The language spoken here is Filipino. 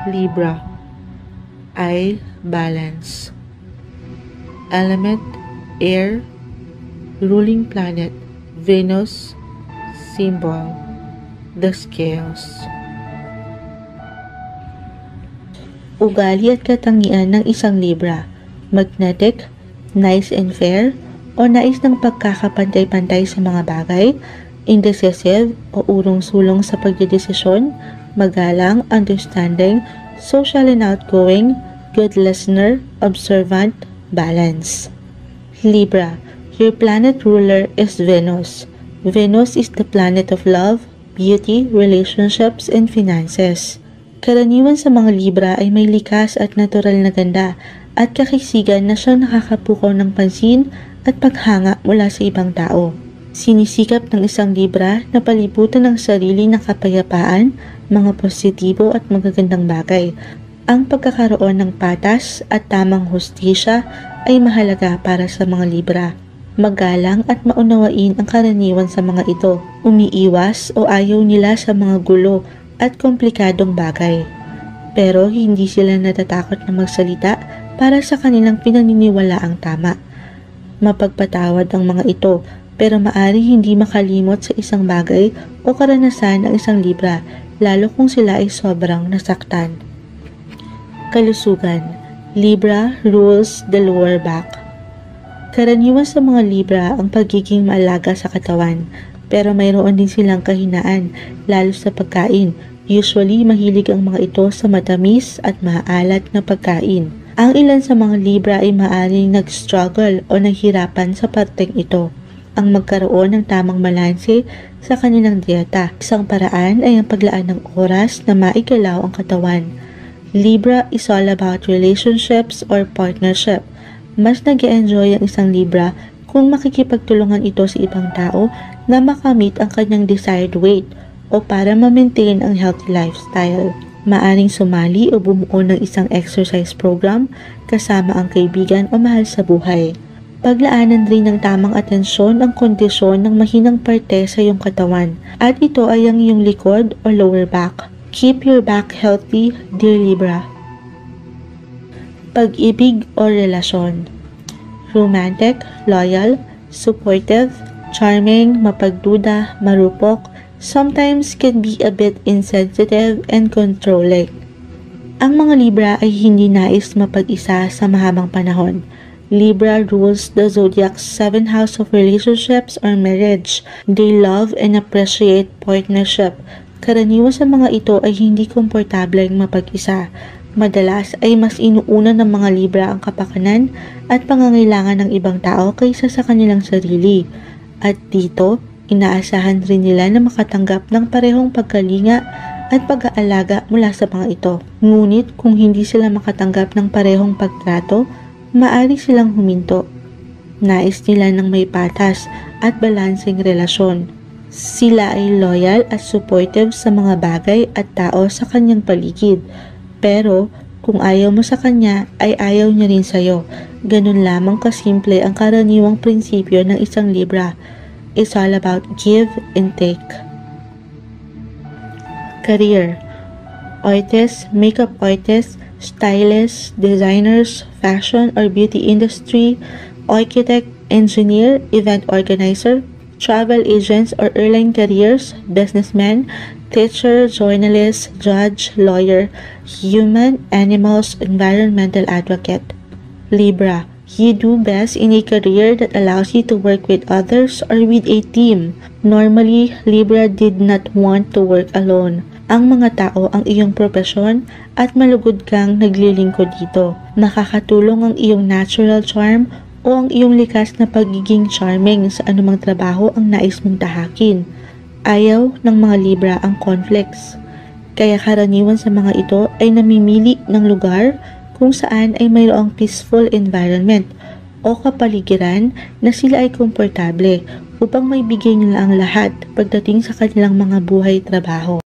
Libra. I, balance. Element, air. Ruling planet, Venus. Symbol, the scales. Ugali at katangian ng isang Libra. Magnetic, nice and fair, o nais ng pagkakapantay-pantay sa mga bagay. Indecisive o urong-sulong sa pagdedesisyon. Magalang, understanding, social and outgoing, good listener, observant, balance. Libra, your planet ruler is Venus. Venus is the planet of love, beauty, relationships, and finances. Karaniwan sa mga Libra ay may likas at natural na ganda at kakisigan na siyang nakakapukaw ng pansin at paghanga mula sa ibang tao. Sinisikap ng isang Libra na palibutan ng sarili ng kapayapaan, mga positibo at magagandang bagay. Ang pagkakaroon ng patas at tamang hustisya ay mahalaga para sa mga Libra. Magalang at maunawain ang karaniwan sa mga ito. Umiiwas o ayaw nila sa mga gulo at komplikadong bagay. Pero hindi sila natatakot na magsalita para sa kanilang pinaniniwalaang tama. Mapagpatawad ang mga ito, pero maari hindi makalimot sa isang bagay o karanasan ng isang Libra, lalo kung sila ay sobrang nasaktan. Kalusugan. Libra rules the lower back. Karaniwan sa mga Libra ang pagiging maalaga sa katawan, pero mayroon din silang kahinaan, lalo sa pagkain. Usually, mahilig ang mga ito sa matamis at maalat na pagkain. Ang ilan sa mga Libra ay maaaring nag-struggle o naghirapan sa parteng ito. Ang magkaroon ng tamang balanse sa kanilang dieta. Isang paraan ay ang paglaan ng oras na maigalaw ang katawan. Libra is all about relationships or partnership. Mas nag-e-enjoy ang isang Libra kung makikipagtulungan ito sa ibang tao na makamit ang kanyang desired weight o para ma-maintain ang healthy lifestyle. Maaring sumali o bumuo ng isang exercise program kasama ang kaibigan o mahal sa buhay. Paglaanan rin ng tamang atensyon ang kondisyon ng mahinang parte sa iyong katawan at ito ay ang iyong likod o lower back. Keep your back healthy, dear Libra. Pag-ibig o relasyon. Romantic, loyal, supportive, charming, mapagduda, marupok, sometimes can be a bit insensitive and controlling. Ang mga Libra ay hindi nais mapag-isa sa mahabang panahon. Libra rules the zodiac's 7th house of relationships or marriage. They love and appreciate partnership. Karaniwan sa mga ito ay hindi komportableng mapag-isa. Madalas ay mas inuuna ng mga Libra ang kapakanan at pangangailangan ng ibang tao kaysa sa kanilang sarili. At dito, inaasahan rin nila na makatanggap ng parehong pagkalinga at pag-aalaga mula sa mga ito. Ngunit kung hindi sila makatanggap ng parehong pagtrato, maaari silang huminto. Nais nila ng may patas at balanseng relasyon. Sila ay loyal at supportive sa mga bagay at tao sa kanyang paligid. Pero, kung ayaw mo sa kanya, ay ayaw niya rin sa'yo. Ganun lamang kasimple ang karaniwang prinsipyo ng isang Libra. It's all about give and take. Career. Artists, makeup artists, stylists, designers, fashion or beauty industry, architect, engineer, event organizer, travel agents or airline careers, businessmen, teacher, journalist, judge, lawyer, human, animals, environmental advocate. Libra, you do best in a career that allows you to work with others or with a team. Normally, Libra did not want to work alone. Ang mga tao ang iyong propesyon at malugod kang naglilingkod dito. Nakakatulong ang iyong natural charm o ang iyong likas na pagiging charming sa anumang trabaho ang nais mong tahakin. Ayaw ng mga Libra ang conflicts. Kaya karaniwan sa mga ito ay namimili ng lugar kung saan ay mayroong peaceful environment o kapaligiran na sila ay komportable upang may bigay nila ang lahat pagdating sa kanilang mga buhay-trabaho.